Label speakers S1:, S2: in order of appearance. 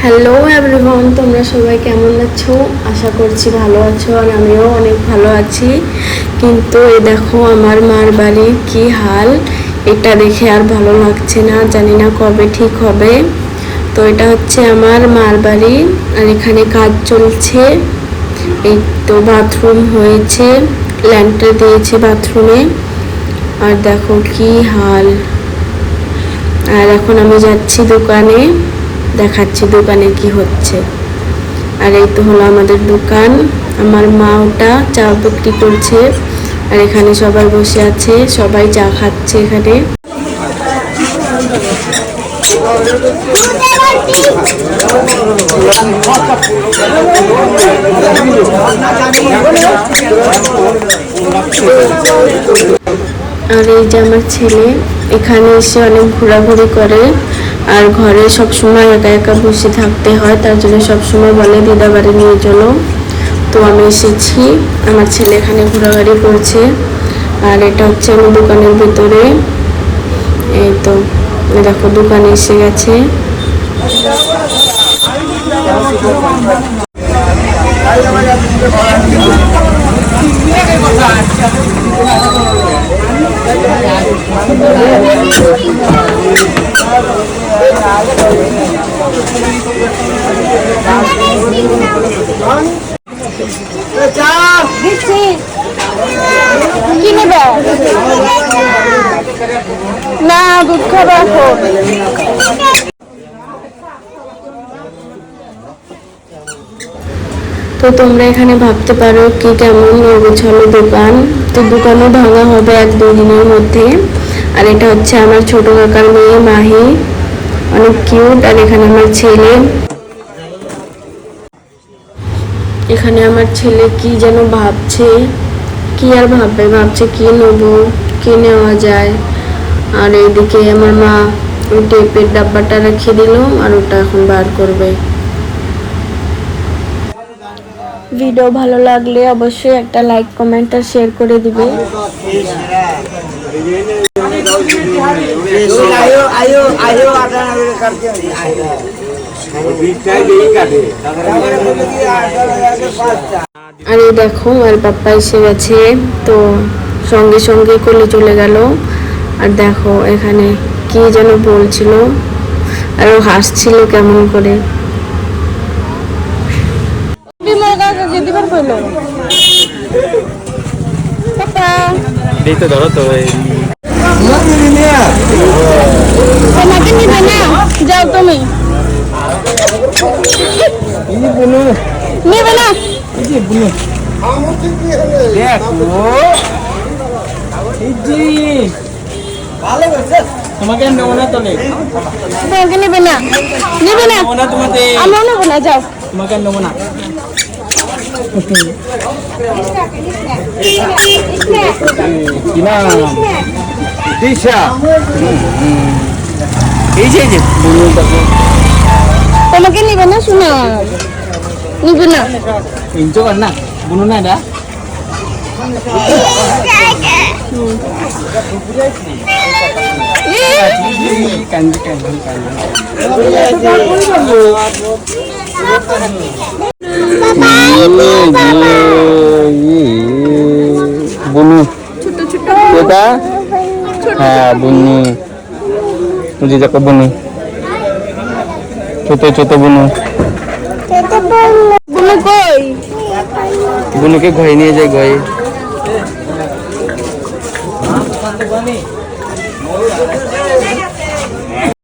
S1: Hello everyone, তোমরা সবাই কেমন আছো? আশা করছি ভালো আছো, আর আমিও অনেক ভালো আছি। কিন্তু এই দেখো আমার মার বাড়ির কি হাল, এটা দেখে আর ভালো লাগছে না, জানি না কবে ঠিক হবে। তো এটা হচ্ছে আমার মার বাড়ি, আর এখানে কাজ চলছে। এই তো বাথরুম হয়েছে, ল্যান্টার দিয়েছে বাথরুমে, আর দেখো কি হাল। আর এখন আমি যাচ্ছি দোকানে, দেখাচ্ছি দোকানে কি হচ্ছে। আর এই তো হলো আমাদের দোকান, আমার মা ওটা চা বিক্রি করছে, আর এখানে সবাই বসে আছে, সবাই চা খাচ্ছে এখানে। আর এই যে আমার ছেলে এখানে এসে অনেক ঘোরাঘুরি করে, আর ঘরে সবসময় একা একা বসে থাকতে হয়, তার জন্য সবসময় বলে দিদা বাড়ি নিয়ে চলো। তো আমি এসেছি, আমার ছেলে এখানে ঘোরাঘুরি করছে। আর এটা হচ্ছে আমার দোকানের ভিতরে। এই তো দেখো দোকানে এসে গেছে। কি নেবে না, দুধ খাবে এখন। তো তোমরা এখানে ভাবতে পারো কি কেমন অগোছালো দোকান। তো দোকানও ভাঙা হবে 1-2 দিনের মধ্যে। আর এটা হচ্ছে আমার ছোট কাকার মেয়ে মাহি, অনেক কিউট। আর এখানে আমার ছেলে, এখানে আমার ছেলে কি যেন ভাবছে, কি আর ভাববে, ভাবছে কি নেবো, কি নেওয়া যায়। আর এইদিকে আমার মা ওই টেপের ডাব্বাটা রেখে দিল, আর ওটা এখন বার করবে। ভিডিও ভালো লাগলে অবশ্যই একটা লাইক, কমেন্ট আর শেয়ার করে দিবে। আর এই দেখো আর পাপ্পা এসে গেছে, তো সঙ্গে সঙ্গে কোলে চলে গেল। আর দেখো এখানে কি যেন বলছিল, আর ও হাসছিল কেমন করে।
S2: ধরো তো
S1: যাও তুমি নেবে না,
S2: তোমাকে নেবো না, তো
S1: তোমাকে নেবে না, নেবে না, আমরা নেবো না, যাও
S2: তোমাকে নেবো না।
S1: তোমাকে নিবে না, শোনা নিবে না,
S2: না বুনু না এটা কান্দি কান্দি বুনু এটা, হ্যাঁ বুনু, তুই দেখো বুনু, ছোট ছোট বুনু।
S1: বুনু কই?
S2: বুনুকে ঘরে নিয়ে যায়, ঘরে